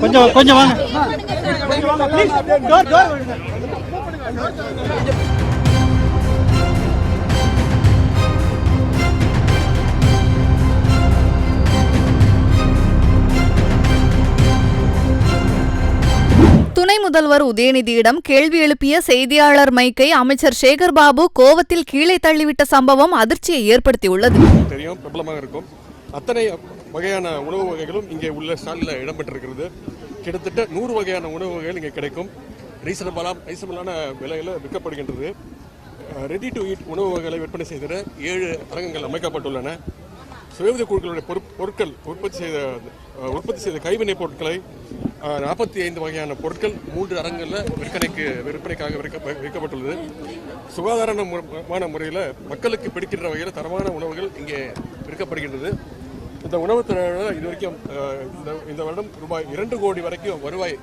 கொஞ்சம் கொஞ்சம் வாங்க. துணை முதல்வர் உதயநிதியிடம் கேள்வி எழுப்பிய செய்தியாளர் மைக்கை அமைச்சர் சேகர் பாபு கோவத்தில் கீழே தள்ளிவிட்ட சம்பவம் அதிர்ச்சியை ஏற்படுத்தியுள்ளது. தெரியும், பிரபலமாக இருக்கும். அத்தனை வகையான உணவு வகைகளும் இங்கே உள்ள ஸ்டாலில் இடம்பெற்றிருக்கிறது. கிட்டத்தட்ட 100 வகையான உணவு வகைகள் இங்கே கிடைக்கும். ரீசனபிளான விலையில் விற்கப்படுகின்றது. ரெடி டு ஈட் உணவு வகைகளை விற்பனை செய்த 7 அரங்கங்கள் அமைக்கப்பட்டுள்ளன. சுயஉதவி குழுக்களுடைய பொருட்கள் உற்பத்தி செய்த கைவினைப் பொருட்களை 45 வகையான பொருட்கள் 3 அரங்குகளில் விற்பனைக்காக வைக்கப்பட்டுள்ளது. சுகாதாரமான முறையில் மக்களுக்கு பிடிக்கின்ற வகையில் தரமான உணவுகள் இங்கே விற்கப்படுகின்றது. இந்த உணவுத் துறையில் இதுவரைக்கும் இந்த வருடம் ரூபாய் 2 கோடி வரைக்கும் வருவாய்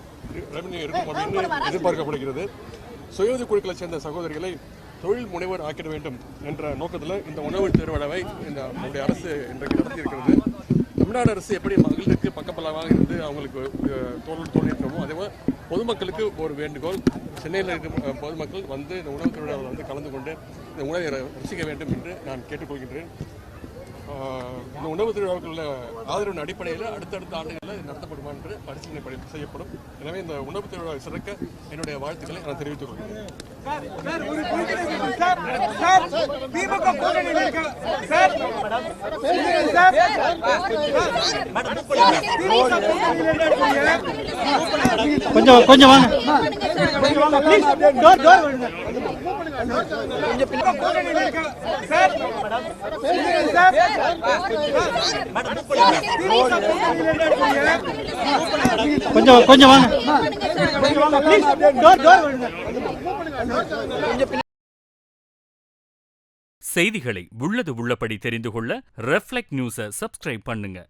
ரெவன்யூ இருக்கும் அப்படின்னு எதிர்பார்க்கப்படுகிறது. சுயஉதவி குழுக்களை சேர்ந்த சகோதரிகளை தொழில் முனைவர் ஆக்கிட வேண்டும் என்ற நோக்கத்தில் இந்த உணவு திருவிழாவை நம்முடைய அரசு இன்றைக்கு நடத்தியிருக்கிறது. தமிழ்நாடு அரசு எப்படி மகளிருக்கு பக்கபலமாக இருந்து அவங்களுக்கு தோல்வியிருக்கிறோமோ அதேபோல் பொதுமக்களுக்கு ஒரு வேண்டுகோள். சென்னையில் இருக்கும் பொதுமக்கள் வந்து இந்த உணவு திருவிழாவில் வந்து கலந்து கொண்டு இந்த உணவை ரசிக்க வேண்டும் என்று நான் கேட்டுக்கொள்கின்றேன். இந்த உணவு திருவிழாக்களில் ஆதரவின் அடிப்படையில் அடுத்தடுத்த ஆண்டுகளில் நடத்தப்படுமா என்று பரிசீலனை செய்யப்படும். எனவே இந்த உணவு திருவிழாவை சிறக்க என்னுடைய வாழ்த்துக்களை நான் தெரிவித்துக் கொள்கிறேன். கொஞ்சம் கொஞ்சம் வாங்க. கொஞ்சம் கொஞ்சம் வாங்க. செய்திகளை உள்ளது உள்ளபடி தெரிந்து கொள்ள ரெஃப்ளெக்ட் நியூஸை சப்ஸ்கிரைப் பண்ணுங்க.